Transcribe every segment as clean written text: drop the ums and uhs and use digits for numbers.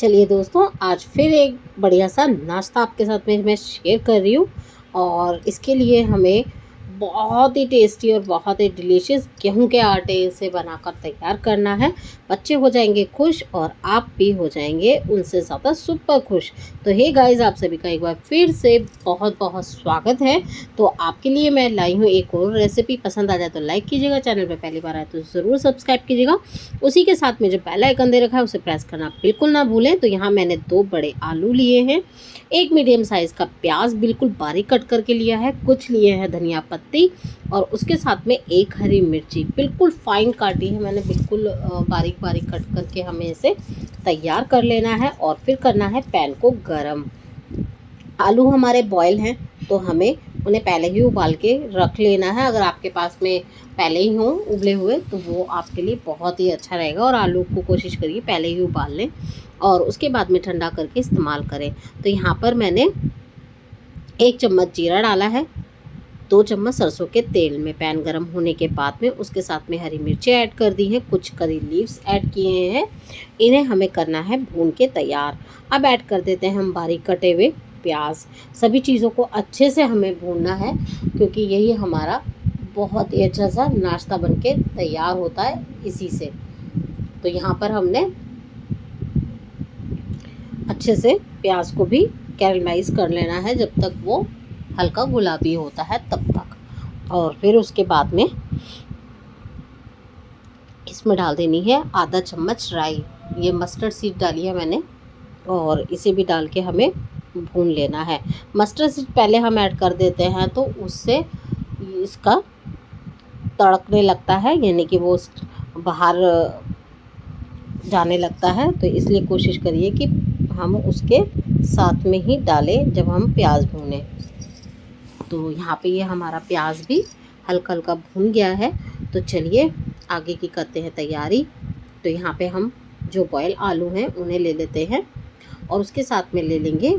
चलिए दोस्तों, आज फिर एक बढ़िया सा नाश्ता आपके साथ में मैं शेयर कर रही हूँ। और इसके लिए हमें बहुत ही टेस्टी और बहुत ही डिलीशियस गेहूं के आटे से बनाकर तैयार करना है। बच्चे हो जाएंगे खुश और आप भी हो जाएंगे उनसे ज़्यादा सुपर खुश। तो हे गाइस, आप सभी का एक बार फिर से बहुत बहुत स्वागत है। तो आपके लिए मैं लाई हूँ एक और रेसिपी। पसंद आ जाए तो लाइक कीजिएगा, चैनल पर पहली बार आए तो ज़रूर सब्सक्राइब कीजिएगा। उसी के साथ में जो बेल आइकन दे रखा है उसे प्रेस करना बिल्कुल ना भूलें। तो यहाँ मैंने 2 बड़े आलू लिए हैं, एक मीडियम साइज़ का प्याज बिल्कुल बारीक कट करके लिया है, कुछ लिए हैं धनिया पत्ती और उसके साथ में एक हरी मिर्ची बिल्कुल फाइन काटी है मैंने, बिल्कुल बारीक बारीक कट करके हमें इसे तैयार कर लेना है। और फिर करना है पैन को गरम। आलू हमारे बॉयल हैं तो हमें उन्हें पहले ही उबाल के रख लेना है। अगर आपके पास में पहले ही हों उबले हुए तो वो आपके लिए बहुत ही अच्छा रहेगा। और आलू को कोशिश करिए पहले ही उबाल लें और उसके बाद में ठंडा करके इस्तेमाल करें। तो यहाँ पर मैंने 1 चम्मच जीरा डाला है, 2 चम्मच सरसों के तेल में पैन गरम होने के बाद में उसके साथ में हरी मिर्चें ऐड कर दी हैं, कुछ करी लीव्स ऐड किए हैं। इन्हें हमें करना है भून के तैयार। अब ऐड कर देते हैं हम बारीक कटे हुए प्याज। सभी चीज़ों को अच्छे से हमें भूनना है क्योंकि यही हमारा बहुत ही अच्छा सा नाश्ता बनके तैयार होता है इसी से। तो यहाँ पर हमने अच्छे से प्याज को भी कैरमलाइज कर लेना है जब तक वो हल्का गुलाबी होता है तब तक। और फिर उसके बाद में इसमें डाल देनी है आधा चम्मच राई। ये मस्टर्ड सीड डाली है मैंने और इसे भी डाल के हमें भून लेना है। मस्टर्ड सीड पहले हम ऐड कर देते हैं तो उससे इसका तड़कने लगता है, यानी कि वो बाहर जाने लगता है। तो इसलिए कोशिश करिए कि हम उसके साथ में ही डालें जब हम प्याज भूनें। तो यहाँ पे ये हमारा प्याज भी हल्का हल्का भून गया है। तो चलिए आगे की करते हैं तैयारी। तो यहाँ पे हम जो बॉयल आलू हैं उन्हें ले लेते हैं और उसके साथ में ले लेंगे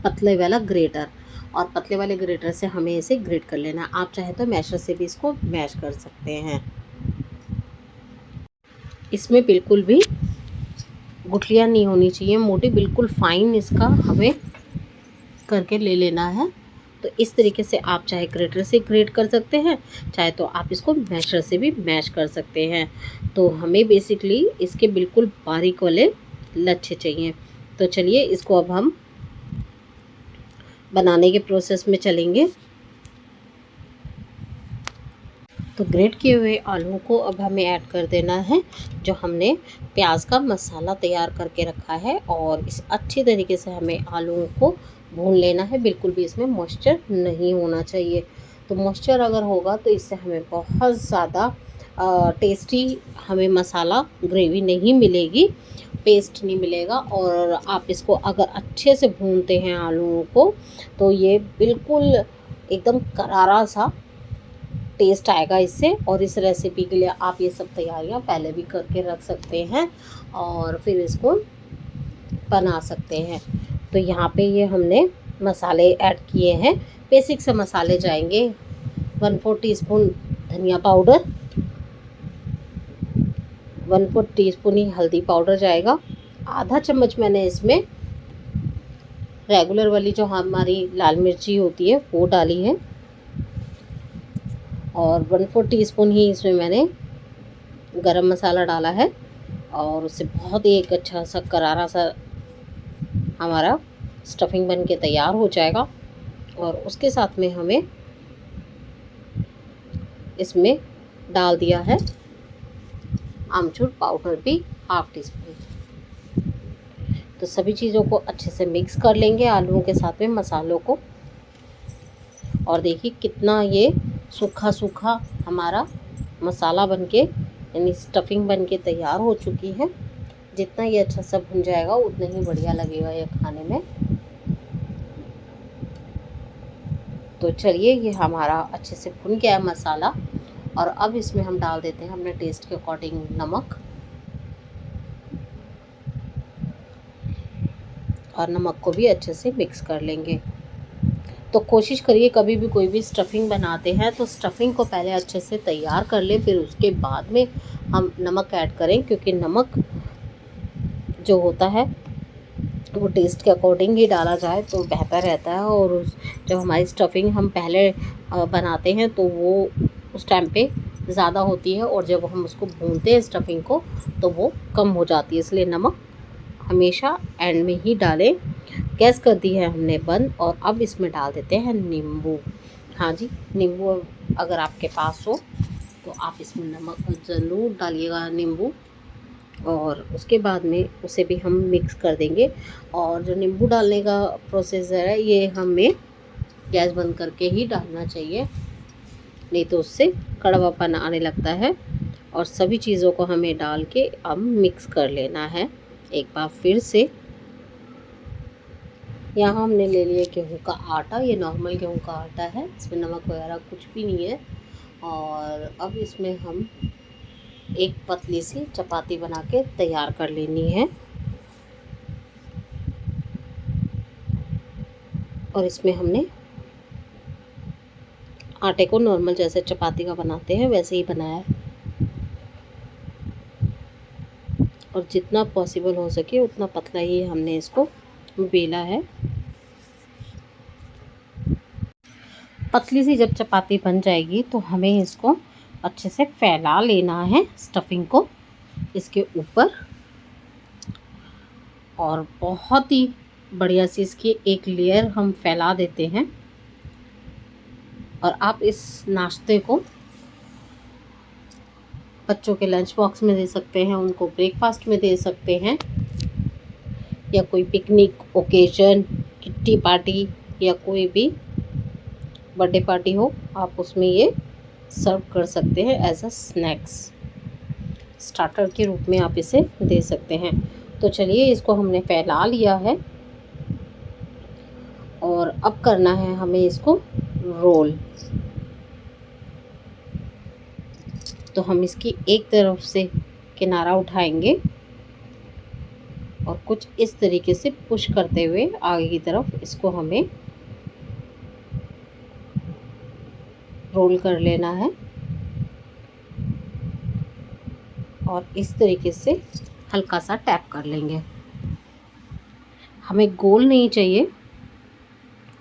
पतले वाला ग्रेटर। और पतले वाले ग्रेटर से हमें इसे ग्रेट कर लेना है। आप चाहे तो मैशर से भी इसको मैश कर सकते हैं। इसमें बिल्कुल भी गुठलियाँ नहीं होनी चाहिए, मोटी बिल्कुल फाइन इसका हमें करके ले लेना है। तो इस तरीके से आप चाहे ग्रेटर से ग्रेट कर सकते हैं, चाहे तो आप इसको मैशर से भी मैश कर सकते हैं। तो हमें बेसिकली इसके बिल्कुल बारीक वाले लच्छे चाहिए। तो चलिए इसको अब हम बनाने के प्रोसेस में चलेंगे। तो ग्रेट किए हुए आलू को अब हमें ऐड कर देना है जो हमने प्याज का मसाला तैयार करके रखा है। और इस अच्छी तरीके से हमें आलूओं को भून लेना है, बिल्कुल भी इसमें मॉइस्चर नहीं होना चाहिए। तो मॉइस्चर अगर होगा तो इससे हमें बहुत ज़्यादा टेस्टी हमें मसाला ग्रेवी नहीं मिलेगी, पेस्ट नहीं मिलेगा। और आप इसको अगर अच्छे से भूनते हैं आलूओं को तो ये बिल्कुल एकदम करारा सा टेस्ट आएगा इससे। और इस रेसिपी के लिए आप ये सब तैयारियां पहले भी करके रख सकते हैं और फिर इसको बना सकते हैं। तो यहाँ पे ये हमने मसाले ऐड किए हैं। बेसिक से मसाले जाएंगे 1/4 टीस्पून धनिया पाउडर, 1/4 टीस्पून ही हल्दी पाउडर जाएगा, आधा चम्मच मैंने इसमें रेगुलर वाली जो हमारी लाल मिर्ची होती है वो डाली है और 1/4 टीस्पून ही इसमें मैंने गरम मसाला डाला है। और उससे बहुत ही एक अच्छा सा करारा सा हमारा स्टफिंग बन के तैयार हो जाएगा। और उसके साथ में हमें इसमें डाल दिया है आमचूर पाउडर भी 1/2 टीस्पून। तो सभी चीज़ों को अच्छे से मिक्स कर लेंगे आलूओं के साथ में मसालों को। और देखिए कितना ये सूखा सूखा हमारा मसाला बनके यानी स्टफिंग बनके तैयार हो चुकी है। जितना ये अच्छा सा भुन जाएगा उतना ही बढ़िया लगेगा ये खाने में। तो चलिए ये हमारा अच्छे से भुन गया है मसाला। और अब इसमें हम डाल देते हैं अपने टेस्ट के अकॉर्डिंग नमक। और नमक को भी अच्छे से मिक्स कर लेंगे। तो कोशिश करिए कभी भी कोई भी स्टफिंग बनाते हैं तो स्टफिंग को पहले अच्छे से तैयार कर लें, फिर उसके बाद में हम नमक ऐड करें। क्योंकि नमक जो होता है वो टेस्ट के अकॉर्डिंग ही डाला जाए तो बेहतर रहता है। और जब हमारी स्टफिंग हम पहले बनाते हैं तो वो उस टाइम पे ज़्यादा होती है, और जब हम उसको भूनते हैं स्टफिंग को तो वो कम हो जाती है। इसलिए नमक हमेशा एंड में ही डालें। गैस कर दी है हमने बंद, और अब इसमें डाल देते हैं नींबू। हाँ जी, नींबू अगर आपके पास हो तो आप इसमें नमक ज़रूर डालिएगा, नींबू। और उसके बाद में उसे भी हम मिक्स कर देंगे। और जो नींबू डालने का प्रोसीजर है ये हमें गैस बंद करके ही डालना चाहिए, नहीं तो उससे कड़वापन आने लगता है। और सभी चीज़ों को हमें डाल के अब मिक्स कर लेना है एक बार फिर से। यहाँ हमने ले लिया गेहूँ का आटा, ये नॉर्मल गेहूँ का आटा है, इसमें नमक वगैरह कुछ भी नहीं है। और अब इसमें हम एक पतली सी चपाती बना के तैयार कर लेनी है। और इसमें हमने आटे को नॉर्मल जैसे चपाती का बनाते हैं वैसे ही बनाया है, और जितना पॉसिबल हो सके उतना पतला ही हमने इसको बेला है। पतली सी जब चपाती बन जाएगी तो हमें इसको अच्छे से फैला लेना है स्टफिंग को इसके ऊपर, और बहुत ही बढ़िया सी इसकी एक लेयर हम फैला देते हैं। और आप इस नाश्ते को बच्चों के लंच बॉक्स में दे सकते हैं, उनको ब्रेकफास्ट में दे सकते हैं, या कोई पिकनिक ओकेजन, किट्टी पार्टी या कोई भी बर्थडे पार्टी हो, आप उसमें ये सर्व कर सकते हैं एज अ स्नैक्स। स्टार्टर के रूप में आप इसे दे सकते हैं। तो चलिए, इसको हमने फैला लिया है, और अब करना है हमें इसको रोल। तो हम इसकी एक तरफ से किनारा उठाएंगे और कुछ इस तरीके से पुश करते हुए आगे की तरफ इसको हमें रोल कर लेना है। और इस तरीके से हल्का सा टैप कर लेंगे। हमें गोल नहीं चाहिए,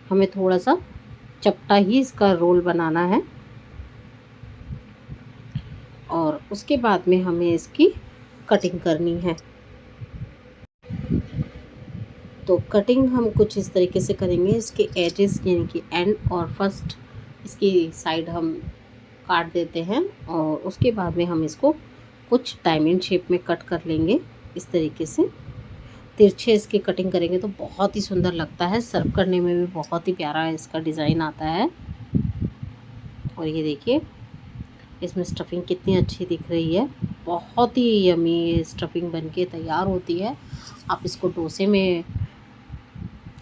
हमें थोड़ा सा चपटा ही इसका रोल बनाना है। और उसके बाद में हमें इसकी कटिंग करनी है। तो कटिंग हम कुछ इस तरीके से करेंगे, इसके एजेस यानी कि एंड और फर्स्ट इसकी साइड हम काट देते हैं, और उसके बाद में हम इसको कुछ डायमंड शेप में कट कर लेंगे। इस तरीके से तिरछे इसकी कटिंग करेंगे तो बहुत ही सुंदर लगता है, सर्व करने में भी बहुत ही प्यारा इसका डिज़ाइन आता है। और ये देखिए इसमें स्टफिंग कितनी अच्छी दिख रही है, बहुत ही यमी स्टफिंग बनके तैयार होती है। आप इसको डोसे में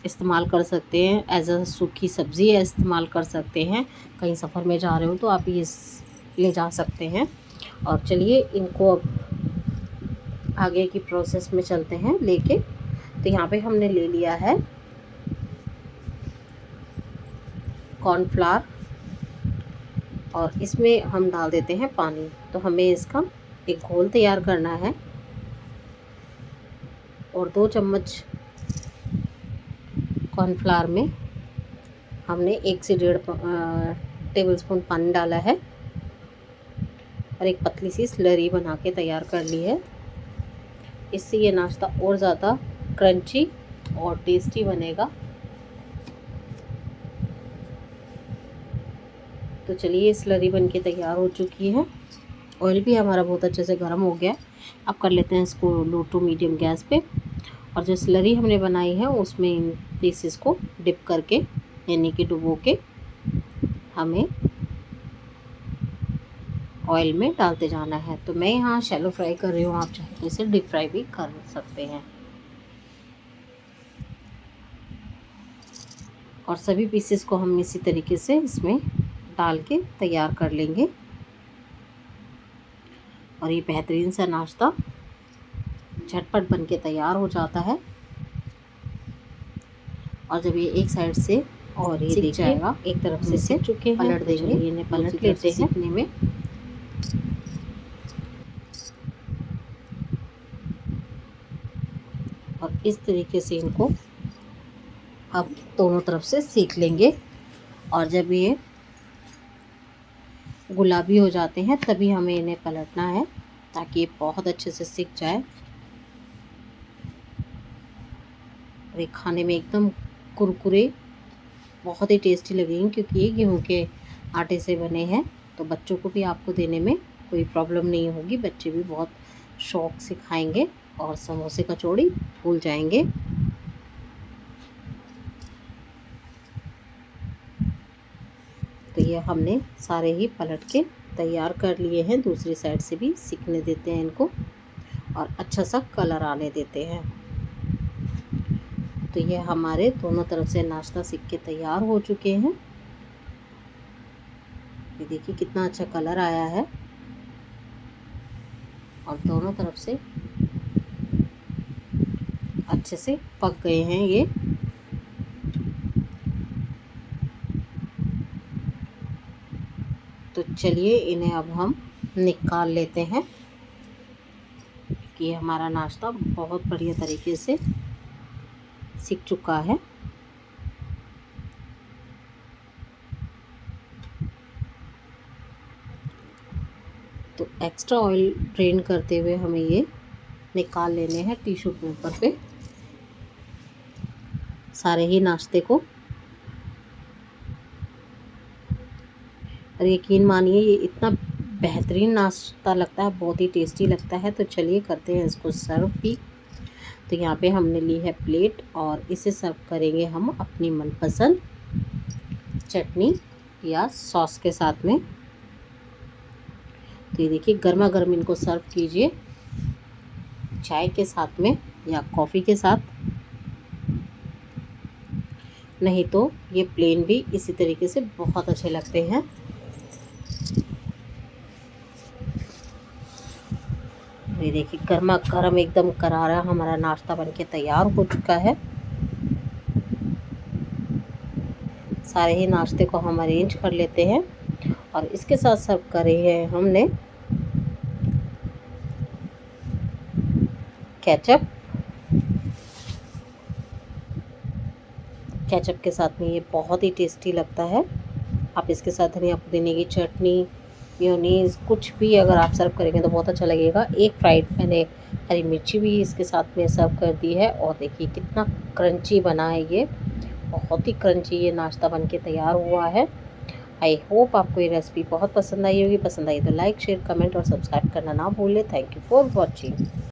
इस्तेमाल कर सकते हैं, एज अ सूखी सब्ज़ी इस्तेमाल कर सकते हैं। कहीं सफ़र में जा रहे हो तो आप ये ले जा सकते हैं। और चलिए इनको अब आगे की प्रोसेस में चलते हैं लेके। तो यहाँ पे हमने ले लिया है कॉर्नफ्लावर, और इसमें हम डाल देते हैं पानी। तो हमें इसका एक घोल तैयार करना है, और 2 चम्मच कॉर्नफ्लावर में हमने 1 से 1.5 टेबलस्पून पानी डाला है, और एक पतली सी स्लरी बना के तैयार कर ली है। इससे ये नाश्ता और ज़्यादा क्रंची और टेस्टी बनेगा। तो चलिए स्लरी बन के तैयार हो चुकी है। ऑयल भी हमारा बहुत अच्छे से गर्म हो गया। अब कर लेते हैं इसको लो टू मीडियम गैस पे, और जो स्लरी हमने बनाई है उसमें इन पीसेस को डिप करके यानी कि डुबो के हमें ऑयल में डालते जाना है। तो मैं यहाँ शैलो फ्राई कर रही हूँ, आप चाहे तो इसे डीप फ्राई भी कर सकते हैं। और सभी पीसेस को हम इसी तरीके से इसमें डाल के तैयार कर लेंगे, और ये बेहतरीन सा नाश्ता झटपट बन के तैयार हो जाता है। और जब ये एक साइड से और ये दिख जाएगा, एक तरफ से सिक चुके हैं, पलट देंगे। इन्हें पलट लेते हैं सीखने में। और इस तरीके से इनको अब दोनों तरफ से सेक लेंगे। और जब ये गुलाबी हो जाते हैं तभी हमें इन्हें पलटना है ताकि ये बहुत अच्छे से सिक जाए। और ये खाने में एकदम कुरकुरे बहुत ही टेस्टी लगेंगे, क्योंकि ये गेहूं के आटे से बने हैं। तो बच्चों को भी आपको देने में कोई प्रॉब्लम नहीं होगी, बच्चे भी बहुत शौक से खाएंगे और समोसे कचौड़ी भूल जाएंगे। तो ये हमने सारे ही पलट के तैयार कर लिए हैं। दूसरी साइड से भी सिकने देते हैं इनको और अच्छा सा कलर आने देते हैं। तो ये हमारे दोनों तरफ से नाश्ता सिक के तैयार हो चुके हैं। ये देखिए कितना अच्छा कलर आया है और दोनों तरफ से अच्छे से पक गए हैं ये। तो चलिए इन्हें अब हम निकाल लेते हैं कि हमारा नाश्ता बहुत बढ़िया तरीके से सिक चुका है। तो एक्स्ट्रा ऑयल ड्रेन करते हुए हमें ये निकाल लेने हैं टिश्यू पेपर पे सारे ही नाश्ते को। और यकीन मानिए ये इतना बेहतरीन नाश्ता लगता है, बहुत ही टेस्टी लगता है। तो चलिए करते हैं इसको सर्व भी। तो यहाँ पे हमने ली है प्लेट और इसे सर्व करेंगे हम अपनी मनपसंद चटनी या सॉस के साथ में। तो ये देखिए गर्मा गर्म इनको सर्व कीजिए चाय के साथ में या कॉफ़ी के साथ, नहीं तो ये प्लेन भी इसी तरीके से बहुत अच्छे लगते हैं। ये देखिए गर्मा गर्म एकदम करारा हमारा नाश्ता बनके तैयार हो चुका है। सारे ही नाश्ते को हम अरेंज कर लेते हैं और इसके साथ सर्व करे हैं हमने केचप। केचप के साथ में ये बहुत ही टेस्टी लगता है। आप इसके साथ धनिया पुदीने की चटनी, मेयोनीज़ कुछ भी अगर आप सर्व करेंगे तो बहुत अच्छा लगेगा। एक फ्राइड मैंने हरी मिर्ची भी इसके साथ में सर्व कर दी है। और देखिए कितना क्रंची बना है ये, बहुत ही क्रंची ये नाश्ता बनके तैयार हुआ है। आई होप आपको ये रेसिपी बहुत पसंद आई होगी। पसंद आई तो लाइक शेयर कमेंट और सब्सक्राइब करना ना भूलें। Thank you for watching.